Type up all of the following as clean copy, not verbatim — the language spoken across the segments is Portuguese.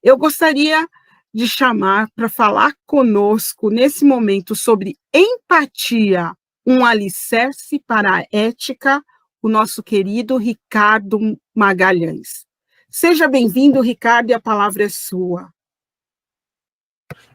Eu gostaria de chamar para falar conosco nesse momento sobre empatia, um alicerce para a ética, o nosso querido Ricardo Magalhães. Seja bem-vindo, Ricardo, e a palavra é sua.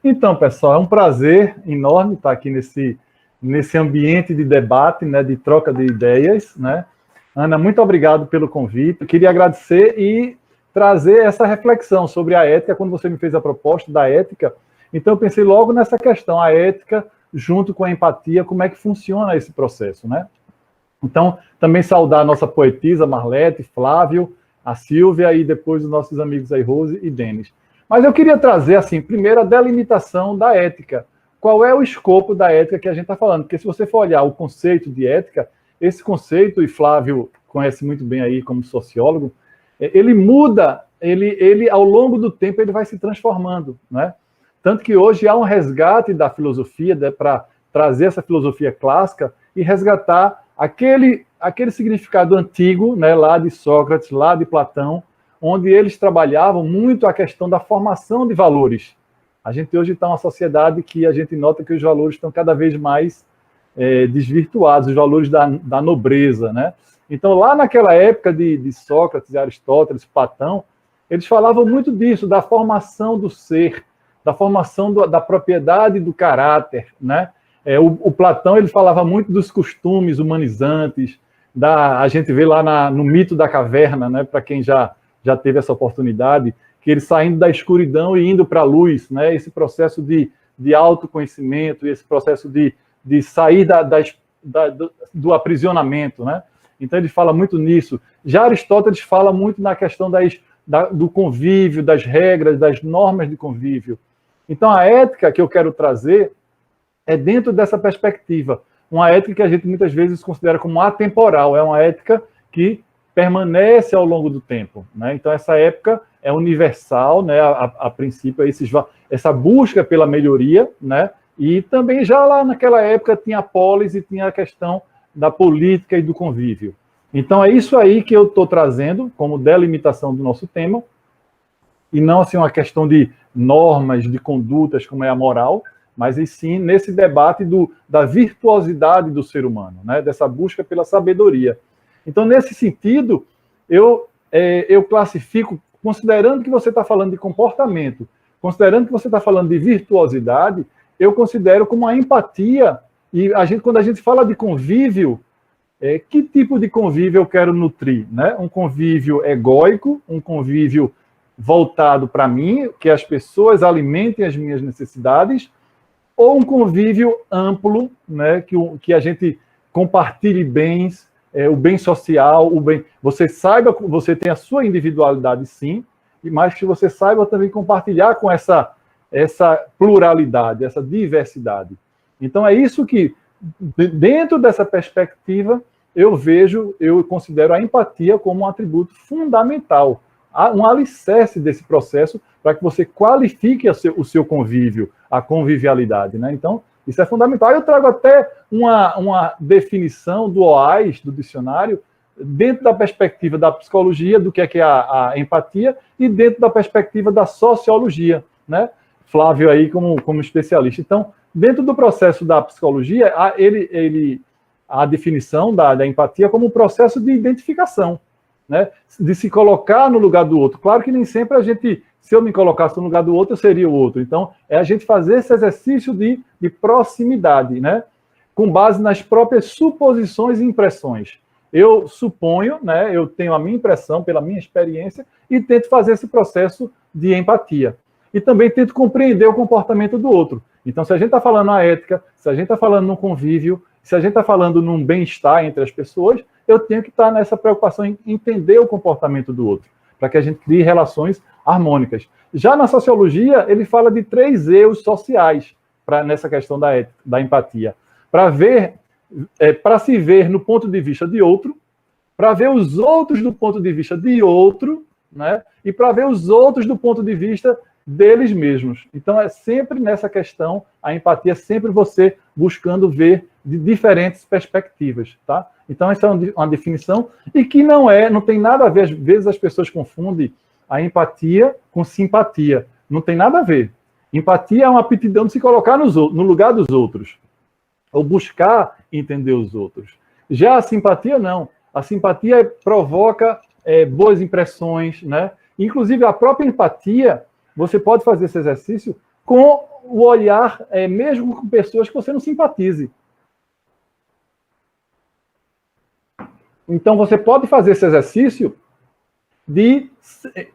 Então, pessoal, é um prazer enorme estar aqui nesse ambiente de debate, né, de troca de ideias, né? Ana, muito obrigado pelo convite. Eu queria agradecer e trazer essa reflexão sobre a ética, quando você me fez a proposta da ética. Então, eu pensei logo nessa questão, a ética junto com a empatia, como é que funciona esse processo, né? Então, também saudar a nossa poetisa Marlete, Flávio, a Silvia e depois os nossos amigos aí, Rose e Denis. Mas eu queria trazer, assim, primeiro a delimitação da ética. Qual é o escopo da ética que a gente está falando? Porque se você for olhar o conceito de ética, esse conceito, e Flávio conhece muito bem aí como sociólogo, ele muda, ele ao longo do tempo ele vai se transformando, né? Tanto que hoje há um resgate da filosofia, né, para trazer essa filosofia clássica e resgatar aquele significado antigo, né, lá de Sócrates, lá de Platão, onde eles trabalhavam muito a questão da formação de valores. A gente hoje está numa sociedade que a gente nota que os valores estão cada vez mais desvirtuados, os valores da nobreza, né? Então, lá naquela época de Sócrates, Aristóteles, Platão, eles falavam muito disso, da formação do ser, da formação da propriedade do caráter, né? O Platão ele falava muito dos costumes humanizantes, a gente vê lá no mito da caverna, né? Para quem já teve essa oportunidade, que ele saindo da escuridão e indo para a luz, né? Esse processo de autoconhecimento, esse processo de sair do aprisionamento, né? Então ele fala muito nisso. Já Aristóteles fala muito na questão do convívio, das regras, das normas de convívio. Então a ética que eu quero trazer é dentro dessa perspectiva. Uma ética que a gente muitas vezes considera como atemporal, é uma ética que permanece ao longo do tempo, né? Então essa época é universal, né? A princípio essa busca pela melhoria, né? E também já lá naquela época tinha a polis e tinha a questão da política e do convívio. Então é isso aí que eu estou trazendo como delimitação do nosso tema, e não assim uma questão de normas, de condutas como é a moral, mas e sim nesse debate da virtuosidade do ser humano, né? Dessa busca pela sabedoria. Então, nesse sentido, eu classifico, considerando que você está falando de comportamento, considerando que você está falando de virtuosidade, eu considero como a empatia, e quando a gente fala de convívio, que tipo de convívio eu quero nutrir, né? Um convívio egóico, um convívio voltado para mim, que as pessoas alimentem as minhas necessidades, ou um convívio amplo, né? Que a gente compartilhe bens, o bem social, você saiba, você tem a sua individualidade sim, mas que você saiba também compartilhar com essa pluralidade, essa diversidade. Então é isso que, dentro dessa perspectiva, eu considero a empatia como um atributo fundamental, um alicerce desse processo para que você qualifique o seu convívio, a convivialidade, né? Então, isso é fundamental. Eu trago até uma definição do OAS, do dicionário, dentro da perspectiva da psicologia, do que é a empatia, e dentro da perspectiva da sociologia, né? Flávio aí como especialista. Então, dentro do processo da psicologia, a definição da empatia como um processo de identificação, né? De se colocar no lugar do outro. Claro que nem sempre se eu me colocasse no lugar do outro, eu seria o outro. Então, é a gente fazer esse exercício de proximidade, né? Com base nas próprias suposições e impressões. Eu suponho, né? Eu tenho a minha impressão pela minha experiência e tento fazer esse processo de empatia. E também tento compreender o comportamento do outro. Então, se a gente está falando na ética, se a gente está falando no convívio, se a gente está falando num bem-estar entre as pessoas, eu tenho que estar nessa preocupação em entender o comportamento do outro, para que a gente crie relações harmônicas. Já na sociologia, ele fala de 3 eus sociais nessa questão da empatia. Para se ver no ponto de vista de outro, para ver os outros do ponto de vista de outro, né? E para ver os outros do ponto de vista deles mesmos. Então, é sempre nessa questão, a empatia é sempre você buscando ver de diferentes perspectivas, tá? Então, essa é uma definição, e que não tem nada a ver, às vezes as pessoas confundem a empatia com simpatia. Não tem nada a ver. Empatia é uma aptidão de se colocar no lugar dos outros, ou buscar entender os outros. Já a simpatia, não. A simpatia provoca boas impressões, né? Inclusive, a própria empatia, você pode fazer esse exercício com o olhar, mesmo com pessoas que você não simpatize. Então, você pode fazer esse exercício de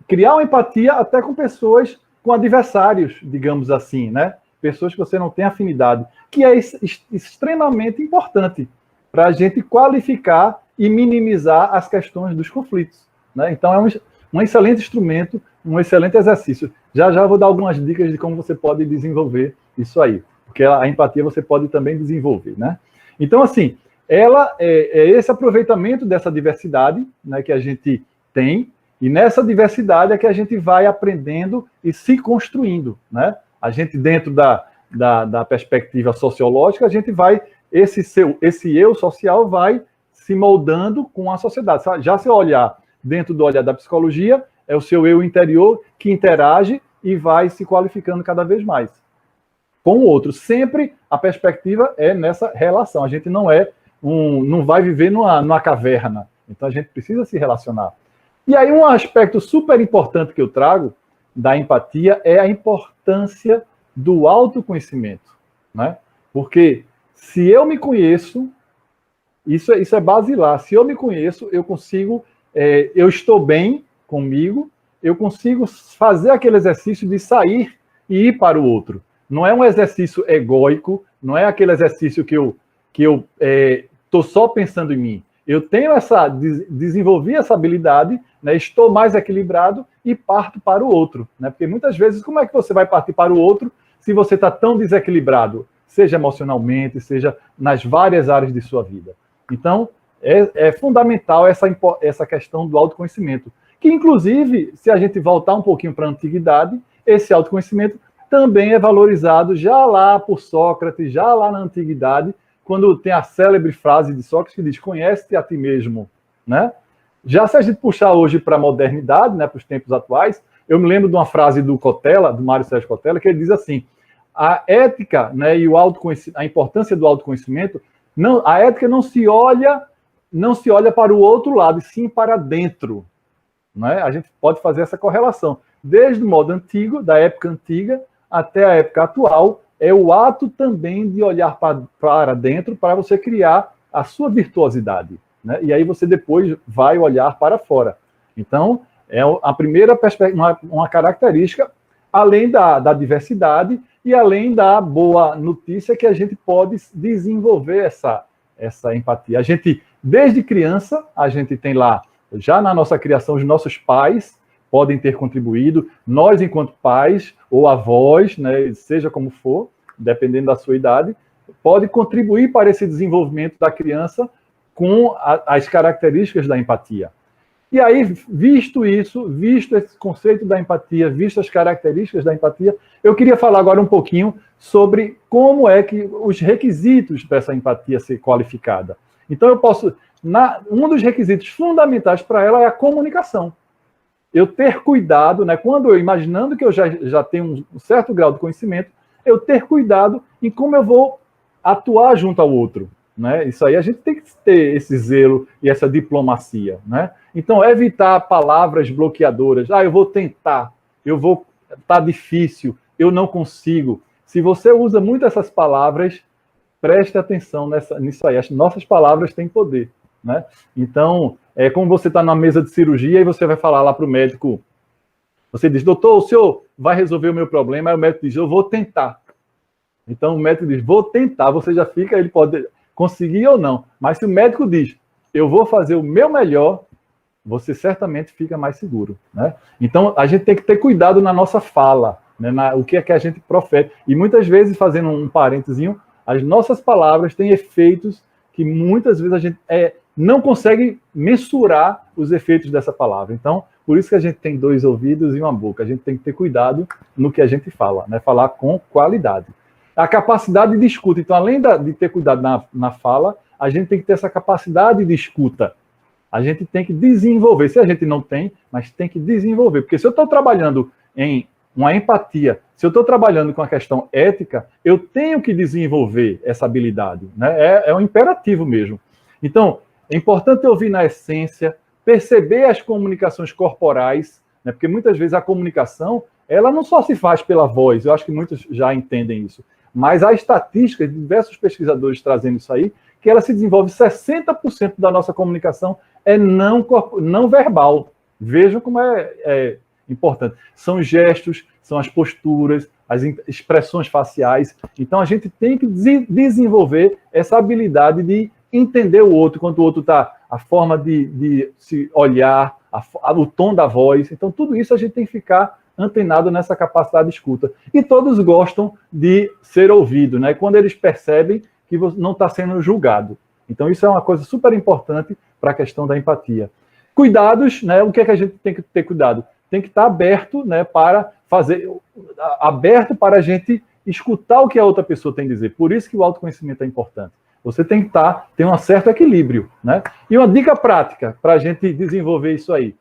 criar uma empatia até com pessoas, com adversários, digamos assim, né? Pessoas que você não tem afinidade, que é extremamente importante para a gente qualificar e minimizar as questões dos conflitos, né? Então, é um excelente instrumento, um excelente exercício. Já eu vou dar algumas dicas de como você pode desenvolver isso aí, porque a empatia você pode também desenvolver, né? Então, assim, ela é esse aproveitamento dessa diversidade, né, que a gente tem, e nessa diversidade é que a gente vai aprendendo e se construindo, né? A gente, dentro da perspectiva sociológica, a gente vai, esse eu social vai se moldando com a sociedade. Já se olhar dentro do olhar da psicologia, é o seu eu interior que interage e vai se qualificando cada vez mais com o outro. Sempre a perspectiva é nessa relação. A gente não vai viver numa caverna. Então a gente precisa se relacionar. E aí um aspecto super importante que eu trago da empatia é a importância do autoconhecimento, né? Porque se eu me conheço, isso é basilar. Se eu me conheço, eu consigo, eu estou bem comigo, eu consigo fazer aquele exercício de sair e ir para o outro. Não é um exercício egóico, não é aquele exercício que eu estou só pensando em mim. Eu desenvolvi essa habilidade, né, estou mais equilibrado e parto para o outro, né? Porque muitas vezes, como é que você vai partir para o outro se você está tão desequilibrado, seja emocionalmente, seja nas várias áreas de sua vida? Então, é fundamental essa questão do autoconhecimento, que, inclusive, se a gente voltar um pouquinho para a antiguidade, esse autoconhecimento também é valorizado já lá por Sócrates, já lá na antiguidade, quando tem a célebre frase de Sócrates que diz: conhece-te a ti mesmo, né? Já se a gente puxar hoje para a modernidade, né, para os tempos atuais, eu me lembro de uma frase do Cortella, do Mário Sérgio Cortella, que ele diz assim: a ética, né, e a importância do autoconhecimento, a ética não se olha para o outro lado, e sim para dentro, né? A gente pode fazer essa correlação. Desde o modo antigo, da época antiga, até a época atual, é o ato também de olhar para dentro para você criar a sua virtuosidade, né? E aí você depois vai olhar para fora. Então, é a primeira perspectiva, uma característica, além da diversidade e além da boa notícia, que a gente pode desenvolver essa empatia. A gente, desde criança, a gente tem lá, já na nossa criação, os nossos pais podem ter contribuído, nós, enquanto pais ou avós, né, seja como for, dependendo da sua idade, pode contribuir para esse desenvolvimento da criança com as características da empatia. E aí, visto esse conceito da empatia, visto as características da empatia, eu queria falar agora um pouquinho sobre como é que os requisitos para essa empatia ser qualificada. Então, um dos requisitos fundamentais para ela é a comunicação. Eu ter cuidado, né, imaginando que eu já tenho um certo grau de conhecimento, eu ter cuidado em como eu vou atuar junto ao outro, né? Isso aí a gente tem que ter esse zelo e essa diplomacia, né? Então, evitar palavras bloqueadoras. Eu vou tentar, tá difícil, eu não consigo. Se você usa muito essas palavras, preste atenção nisso aí. As nossas palavras têm poder, né? Então, é como você está na mesa de cirurgia e você vai falar lá para o médico. Você diz: doutor, o senhor vai resolver o meu problema? Aí o médico diz: eu vou tentar. Então o médico diz: vou tentar. Você já fica, ele pode conseguir ou não. Mas se o médico diz: eu vou fazer o meu melhor, você certamente fica mais seguro, né? Então a gente tem que ter cuidado na nossa fala, né? O que é que a gente profere. E muitas vezes, fazendo um parentezinho, as nossas palavras têm efeitos que muitas vezes a gente não consegue mensurar os efeitos dessa palavra. Então, por isso que a gente tem 2 ouvidos e uma boca. A gente tem que ter cuidado no que a gente fala, né? Falar com qualidade. A capacidade de escuta. Então, além de ter cuidado na fala, a gente tem que ter essa capacidade de escuta. A gente tem que desenvolver. Se a gente não tem, mas tem que desenvolver. Porque se eu estou trabalhando em uma empatia, se eu estou trabalhando com a questão ética, eu tenho que desenvolver essa habilidade. Né? É um imperativo mesmo. Então, é importante ouvir na essência, perceber as comunicações corporais, né? Porque muitas vezes a comunicação, ela não só se faz pela voz, eu acho que muitos já entendem isso, mas há estatísticas de diversos pesquisadores trazendo isso aí, que ela se desenvolve 60% da nossa comunicação é não verbal. Vejam como é importante. São gestos, são as posturas, as expressões faciais. Então, a gente tem que desenvolver essa habilidade de entender o outro, quando o outro está, a forma de se olhar, o tom da voz. Então, tudo isso a gente tem que ficar antenado nessa capacidade de escuta. E todos gostam de ser ouvido, né? Quando eles percebem que não está sendo julgado. Então, isso é uma coisa super importante para a questão da empatia. Cuidados, né? O que é que a gente tem que ter cuidado? Tem que estar aberto, né, aberto para a gente escutar o que a outra pessoa tem a dizer. Por isso que o autoconhecimento é importante. Você tem que ter um certo equilíbrio, né? E uma dica prática para a gente desenvolver isso aí.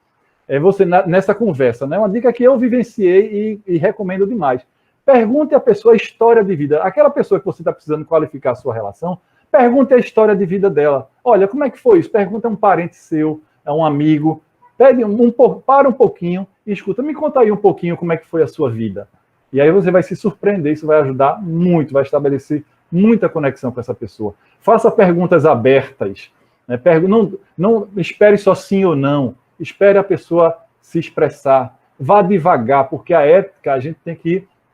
Você, nessa conversa, né? Uma dica que eu vivenciei e recomendo demais. Pergunte à pessoa a história de vida. Aquela pessoa que você está precisando qualificar a sua relação, pergunte a história de vida dela. Olha, como é que foi isso? Pergunta a um parente seu, a um amigo. Para um pouquinho e escuta. Me conta aí um pouquinho como é que foi a sua vida. E aí você vai se surpreender, isso vai ajudar muito, vai estabelecer muita conexão com essa pessoa. Faça perguntas abertas. Né? Não espere só sim ou não. Espere a pessoa se expressar. Vá devagar, porque a ética,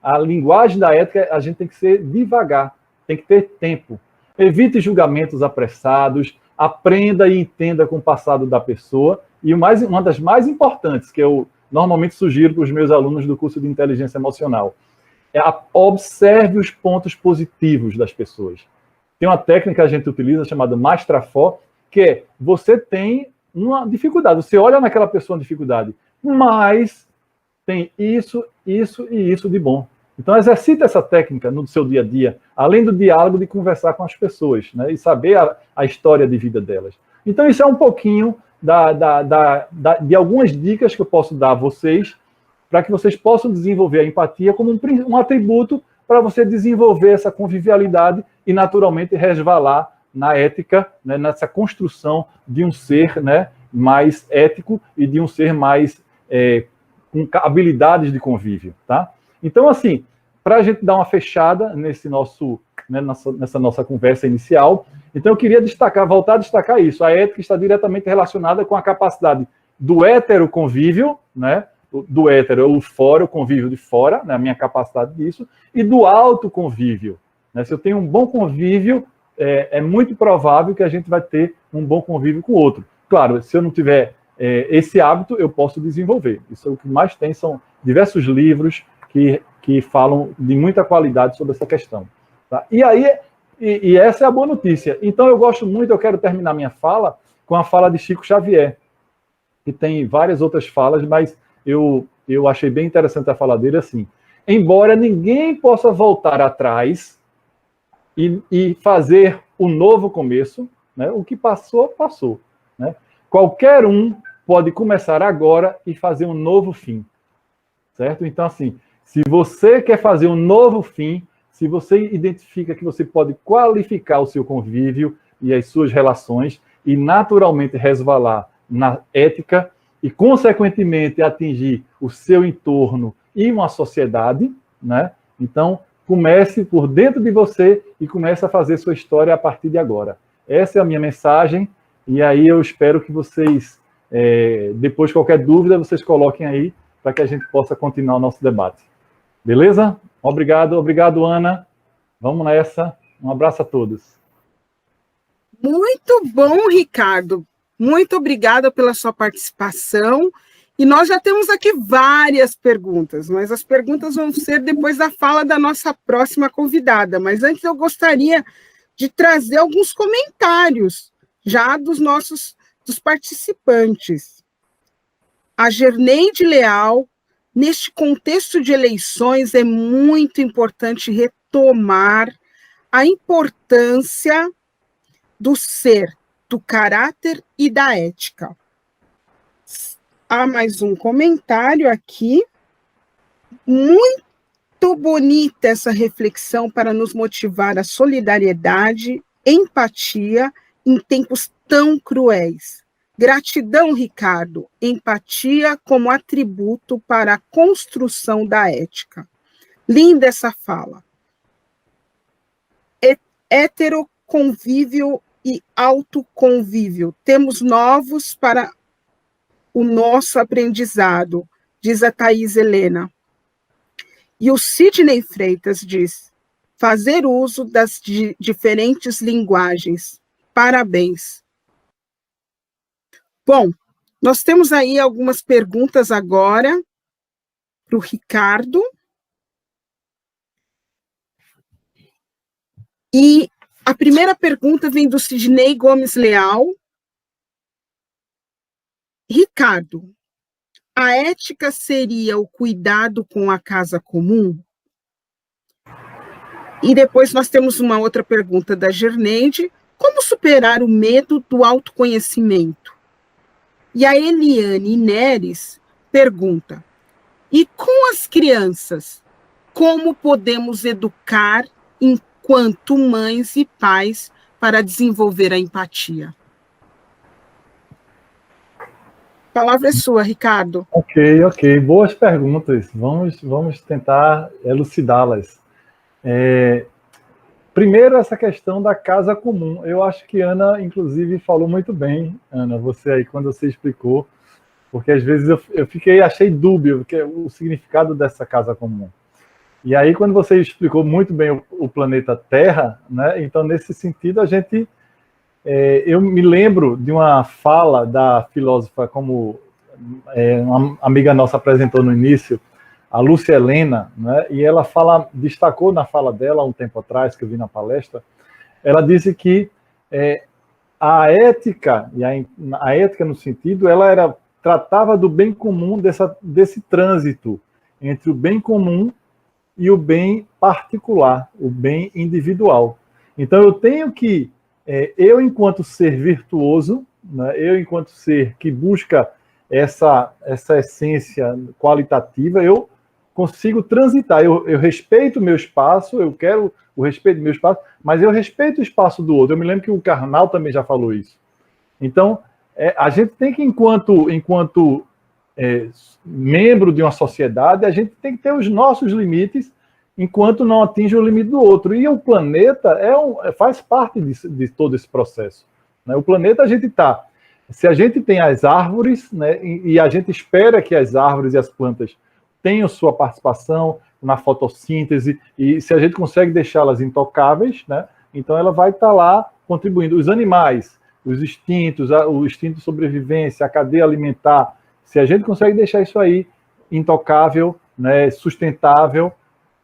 a linguagem da ética, a gente tem que ser devagar, tem que ter tempo. Evite julgamentos apressados, aprenda e entenda com o passado da pessoa. E uma das mais importantes, que eu normalmente sugiro para os meus alunos do curso de inteligência emocional, observe os pontos positivos das pessoas. Tem uma técnica que a gente utiliza chamada Mastrafó, que é, você tem uma dificuldade, você olha naquela pessoa uma dificuldade, mas tem isso, isso e isso de bom. Então, exercite essa técnica no seu dia a dia, além do diálogo de conversar com as pessoas, né, e saber a história de vida delas. Então, isso é um pouquinho de algumas dicas que eu posso dar a vocês, para que vocês possam desenvolver a empatia como um atributo para você desenvolver essa convivialidade e, naturalmente, resvalar na ética, né, nessa construção de um ser, né, mais ético e de um ser mais com habilidades de convívio, tá? Então, assim, para a gente dar uma fechada nessa nossa conversa inicial, então eu queria voltar a destacar isso. A ética está diretamente relacionada com a capacidade do hétero convívio, né? Do hétero, o fora, o convívio de fora, né? A minha capacidade disso, e do alto convívio. Né? Se eu tenho um bom convívio, é muito provável que a gente vai ter um bom convívio com o outro. Claro, se eu não tiver esse hábito, eu posso desenvolver. Isso é o que mais tem, são diversos livros que falam de muita qualidade sobre essa questão. Tá? E aí, essa é a boa notícia. Então, eu quero terminar minha fala com a fala de Chico Xavier, que tem várias outras falas, mas eu achei bem interessante a fala dele assim. Embora ninguém possa voltar atrás e fazer o novo começo, né? O que passou, passou. Né? Qualquer um pode começar agora e fazer um novo fim. Certo? Então, assim, se você quer fazer um novo fim, se você identifica que você pode qualificar o seu convívio e as suas relações e naturalmente resvalar na ética e, consequentemente, atingir o seu entorno e uma sociedade, né? Então, comece por dentro de você e comece a fazer sua história a partir de agora. Essa é a minha mensagem e aí eu espero que vocês, depois, qualquer dúvida, vocês coloquem aí para que a gente possa continuar o nosso debate. Beleza? Obrigado, Ana. Vamos nessa. Um abraço a todos. Muito bom, Ricardo. Muito obrigada pela sua participação. E nós já temos aqui várias perguntas, mas as perguntas vão ser depois da fala da nossa próxima convidada. Mas antes eu gostaria de trazer alguns comentários já dos participantes. A Gerneide Leal, neste contexto de eleições, é muito importante retomar a importância do ser, do caráter e da ética. Há mais um comentário aqui. Muito bonita essa reflexão para nos motivar a solidariedade, empatia em tempos tão cruéis. Gratidão, Ricardo. Empatia como atributo para a construção da ética. Linda essa fala. Heteroconvívio e autoconvívio. Temos novos para o nosso aprendizado, diz a Thais Helena. E o Sidney Freitas diz, fazer uso das diferentes linguagens. Parabéns. Bom, nós temos aí algumas perguntas agora para o Ricardo. E a primeira pergunta vem do Sidney Gomes Leal. Ricardo, a ética seria o cuidado com a casa comum? E depois nós temos uma outra pergunta da Gerneide. Como superar o medo do autoconhecimento? E a Eliane Neres pergunta, e com as crianças, como podemos educar enquanto mães e pais para desenvolver a empatia? A palavra é sua, Ricardo. Ok. Boas perguntas. Vamos tentar elucidá-las. Primeiro, essa questão da casa comum. Eu acho que Ana, inclusive, falou muito bem, Ana, você aí, quando você explicou, porque às vezes eu achei dúbio o significado dessa casa comum. E aí, quando você explicou muito bem o planeta Terra, né, então, nesse sentido, eu me lembro de uma fala da filósofa, como uma amiga nossa apresentou no início, a Lúcia Helena, né, e ela destacou na fala dela, há um tempo atrás, que eu vi na palestra, ela disse que a ética, e a ética no sentido, ela tratava do bem comum, desse trânsito entre o bem comum e o bem particular, o bem individual. Então, eu tenho que, eu enquanto ser virtuoso, né, eu enquanto ser que busca essa essência qualitativa, eu consigo transitar, eu respeito o meu espaço, eu quero o respeito do meu espaço, mas eu respeito o espaço do outro. Eu me lembro que o Karnal também já falou isso. Então, a gente tem que, enquanto membro de uma sociedade, a gente tem que ter os nossos limites enquanto não atinge o limite do outro. E o planeta faz parte de todo esse processo. Né? O planeta, se a gente tem as árvores, né, e a gente espera que as árvores e as plantas tenham sua participação na fotossíntese, e se a gente consegue deixá-las intocáveis, né, então ela vai estar lá contribuindo. Os animais, os instintos, o instinto de sobrevivência, a cadeia alimentar, se a gente consegue deixar isso aí intocável, né, sustentável,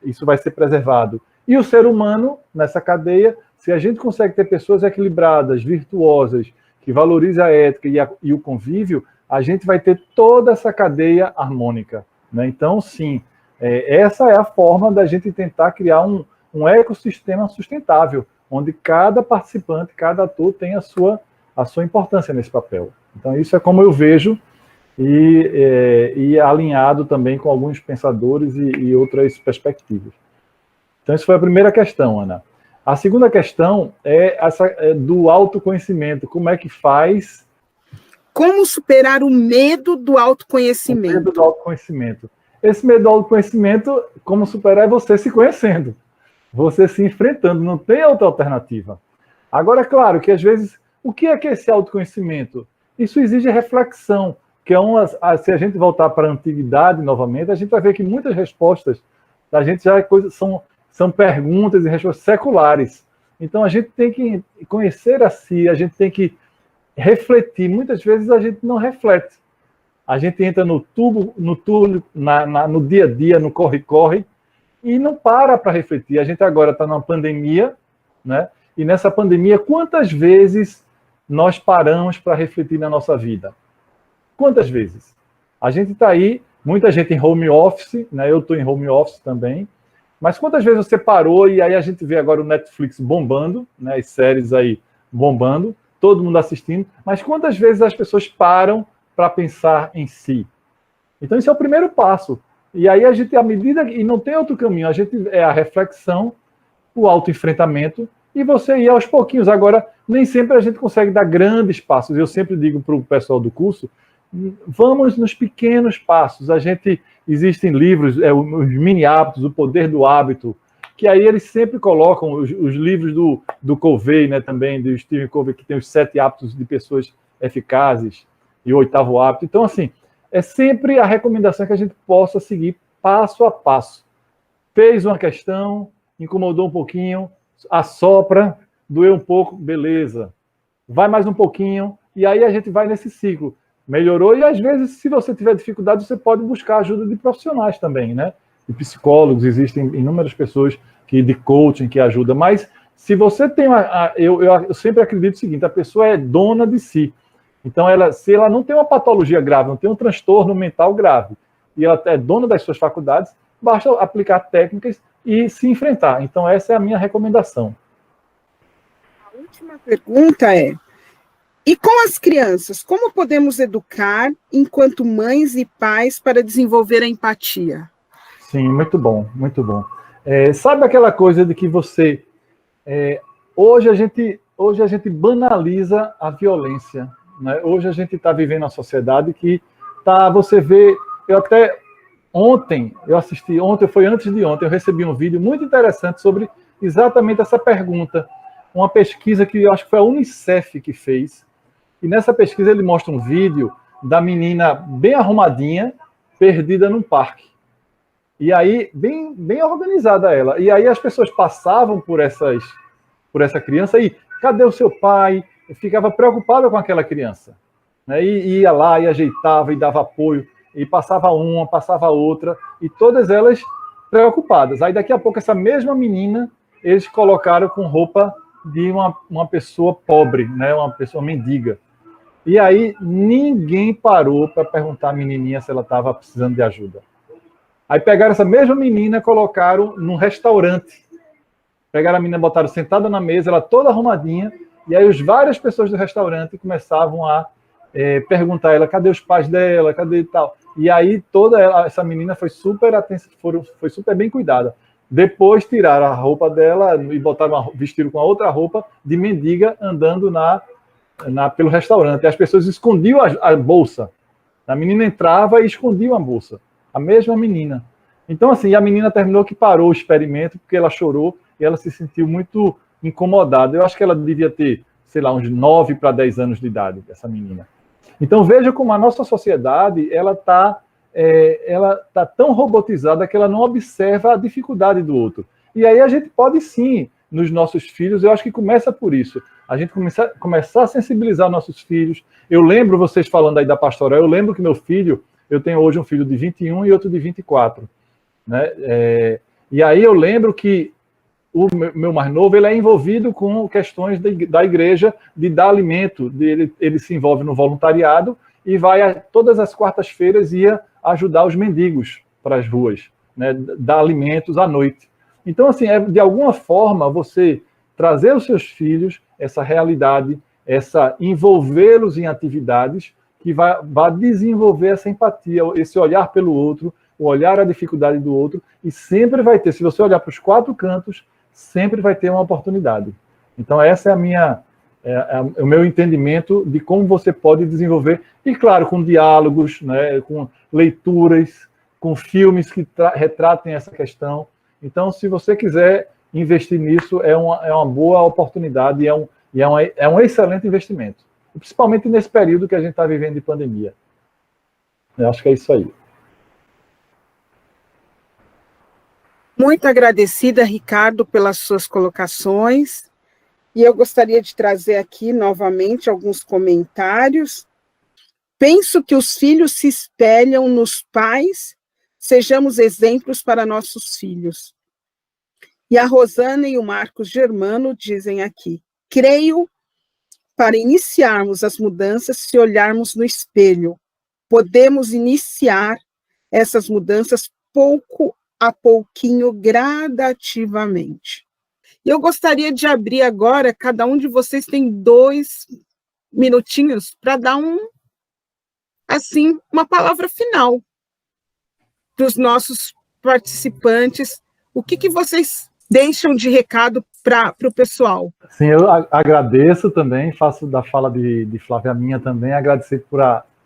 isso vai ser preservado. E o ser humano, nessa cadeia, se a gente consegue ter pessoas equilibradas, virtuosas, que valorizam a ética e o convívio, a gente vai ter toda essa cadeia harmônica. Né? Então, sim, essa é a forma da gente tentar criar um ecossistema sustentável, onde cada participante, cada ator tem a sua importância nesse papel. Então, isso é como eu vejo, e alinhado também com alguns pensadores e outras perspectivas. Então, essa foi a primeira questão, Ana. A segunda questão é essa do autoconhecimento. Como é que faz? Como superar o medo do autoconhecimento? O medo do autoconhecimento. Esse medo do autoconhecimento, como superar, é você se conhecendo, você se enfrentando, não tem outra alternativa. Agora, é claro que, às vezes, o que é esse autoconhecimento? Isso exige reflexão, que se a gente voltar para a antiguidade novamente, a gente vai ver que muitas respostas da gente já são perguntas e respostas seculares. Então, a gente tem que conhecer a si, a gente tem que refletir. Muitas vezes a gente não reflete. A gente entra no dia a dia, no corre-corre, e não para refletir. A gente agora está numa pandemia, né? E nessa pandemia, quantas vezes nós paramos para refletir na nossa vida? Quantas vezes? A gente está aí, muita gente em home office, né? Eu estou em home office também, mas quantas vezes você parou e aí a gente vê agora o Netflix bombando, né? As séries aí bombando, todo mundo assistindo, mas quantas vezes as pessoas param para pensar em si? Então, esse é o primeiro passo. E aí a gente, à medida, e não tem outro caminho, a gente é a reflexão, o autoenfrentamento, e você ir aos pouquinhos. Agora, nem sempre a gente consegue dar grandes passos. Eu sempre digo para o pessoal do curso, vamos nos pequenos passos. Existem livros, os mini hábitos, o poder do hábito, que aí eles sempre colocam os livros do Covey, né, também, do Stephen Covey, que tem os 7 hábitos de pessoas eficazes e o 8º hábito. Então, assim, é sempre a recomendação que a gente possa seguir passo a passo. Fez uma questão, incomodou um pouquinho, assopra, doeu um pouco, beleza. Vai mais um pouquinho, e aí a gente vai nesse ciclo. Melhorou, e às vezes, se você tiver dificuldade, você pode buscar ajuda de profissionais também, né? De psicólogos, existem inúmeras pessoas de coaching que ajudam, mas se você tem eu sempre acredito o seguinte, a pessoa é dona de si. Então, se ela não tem uma patologia grave, não tem um transtorno mental grave, e ela é dona das suas faculdades, basta aplicar técnicas e se enfrentar. Então, essa é a minha recomendação. A última pergunta é: e com as crianças, como podemos educar enquanto mães e pais para desenvolver a empatia? Sim, muito bom, muito bom. Sabe aquela coisa de que você... hoje a gente banaliza a violência, né? Hoje a gente está vivendo uma sociedade que você vê... Ontem, foi antes de ontem, eu recebi um vídeo muito interessante sobre exatamente essa pergunta. Uma pesquisa que eu acho que foi a Unicef que fez. E nessa pesquisa ele mostra um vídeo da menina bem arrumadinha, perdida num parque. E aí, bem organizada ela. E aí as pessoas passavam por essa criança e cadê o seu pai? Eu ficava preocupada com aquela criança. Né? E ia lá, e ajeitava, e dava apoio. E passava uma, passava outra. E todas elas preocupadas. Aí daqui a pouco essa mesma menina, eles colocaram com roupa de uma pessoa pobre, né? Uma pessoa mendiga. E aí ninguém parou para perguntar à menininha se ela estava precisando de ajuda. Aí pegaram essa mesma menina e colocaram num restaurante. Pegaram a menina, botaram sentada na mesa, ela toda arrumadinha, e aí várias pessoas do restaurante começavam a perguntar a ela, cadê os pais dela, cadê e tal. E aí essa menina foi super bem cuidada. Depois tiraram a roupa dela e vestiram com a outra roupa de mendiga andando pelo restaurante. E as pessoas escondiam a bolsa. A menina entrava e escondiam a bolsa. A mesma menina. Então, assim, a menina terminou que parou o experimento porque ela chorou e ela se sentiu muito incomodada. Eu acho que ela devia ter, sei lá, uns 9 para 10 anos de idade, essa menina. Então, veja como a nossa sociedade, ela tá tão robotizada que ela não observa a dificuldade do outro. E aí a gente pode, sim, nos nossos filhos, eu acho que começa por isso. A gente começar a sensibilizar nossos filhos. Eu lembro, vocês falando aí da pastoral, eu lembro que meu filho, eu tenho hoje um filho de 21 e outro de 24. Né? E aí eu lembro que o meu mais novo, ele é envolvido com questões da igreja, de dar alimento, ele se envolve no voluntariado e vai todas as quartas-feiras ia ajudar os mendigos para as ruas, né? Dar alimentos à noite. Então, assim, de alguma forma você trazer os seus filhos essa realidade, envolvê-los em atividades que vai desenvolver essa empatia, esse olhar pelo outro, o olhar à dificuldade do outro, e sempre vai ter, se você olhar para os 4 cantos, sempre vai ter uma oportunidade. Então, essa é o meu entendimento de como você pode desenvolver, e claro, com diálogos, né, com leituras, com filmes que retratem essa questão. Então, se você quiser investir nisso, é uma boa oportunidade e é um excelente investimento. Principalmente nesse período que a gente está vivendo de pandemia. Eu acho que é isso aí. Muito agradecida, Ricardo, pelas suas colocações. E eu gostaria de trazer aqui novamente alguns comentários. Penso que os filhos se espelham nos pais, sejamos exemplos para nossos filhos. E a Rosana e o Marcos Germano dizem aqui: creio para iniciarmos as mudanças se olharmos no espelho. Podemos iniciar essas mudanças pouco a pouquinho, gradativamente. E eu gostaria de abrir agora, cada um de vocês tem 2 minutinhos para dar uma palavra final para os nossos participantes. O que vocês deixam de recado para o pessoal? Sim, eu agradeço também, faço da fala de Flávia minha também, agradecer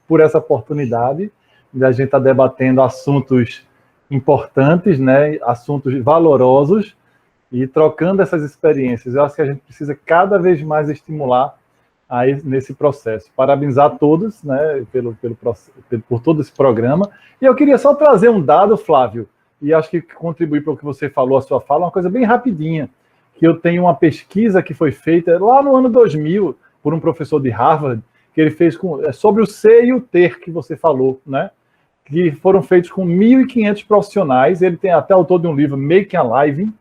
por essa oportunidade de a gente estar debatendo assuntos importantes, né, assuntos valorosos, e trocando essas experiências. Eu acho que a gente precisa cada vez mais estimular nesse processo. Parabenizar a todos, né, por todo esse programa. E eu queria só trazer um dado, Flávio, e acho que contribuir para o que você falou, a sua fala, uma coisa bem rapidinha, que eu tenho uma pesquisa que foi feita lá no ano 2000 por um professor de Harvard, que ele fez sobre o ser e o ter que você falou, né? Que foram feitos com 1.500 profissionais. Ele tem até autor de um livro, Making a Living,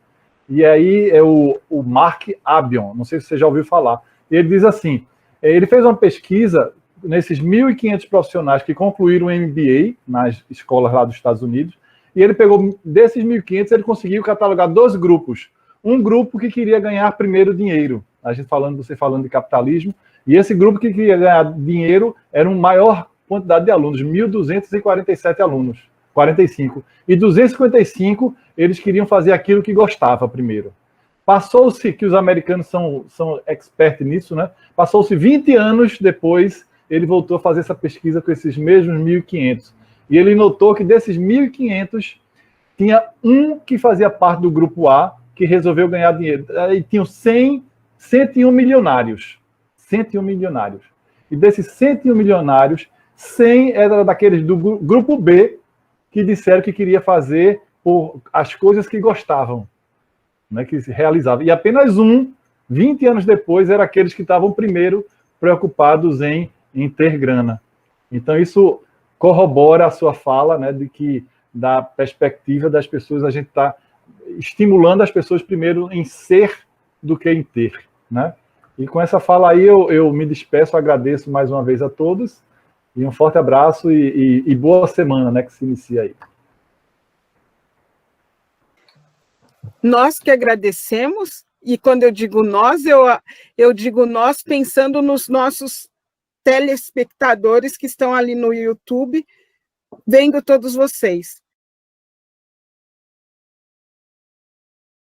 e aí é o Mark Abion, não sei se você já ouviu falar. Ele diz assim, ele fez uma pesquisa nesses 1.500 profissionais que concluíram o MBA nas escolas lá dos Estados Unidos, e ele pegou, desses 1.500, ele conseguiu catalogar 2 grupos. Um grupo que queria ganhar primeiro dinheiro, você falando de capitalismo, e esse grupo que queria ganhar dinheiro era uma maior quantidade de alunos, 1.247 alunos, 45. E 255, eles queriam fazer aquilo que gostava primeiro. Passou-se, que os americanos são expertos nisso, né? Passou-se 20 anos depois, ele voltou a fazer essa pesquisa com esses mesmos 1.500. E ele notou que desses 1.500, tinha um que fazia parte do grupo A, que resolveu ganhar dinheiro. Aí tinham 101 milionários. 101 milionários. E desses 101 milionários, 100 era daqueles do grupo B, que disseram que queria fazer as coisas que gostavam, né, que se realizavam. E apenas 20 anos depois, era aqueles que estavam primeiro preocupados em ter grana. Então, isso corrobora a sua fala, né, de que, da perspectiva das pessoas, a gente está estimulando as pessoas primeiro em ser do que em ter, né? E com essa fala aí, eu me despeço, agradeço mais uma vez a todos, e um forte abraço e boa semana, né, que se inicia aí. Nós que agradecemos, e quando eu digo nós, eu digo nós pensando nos nossos telespectadores que estão ali no YouTube, vendo todos vocês.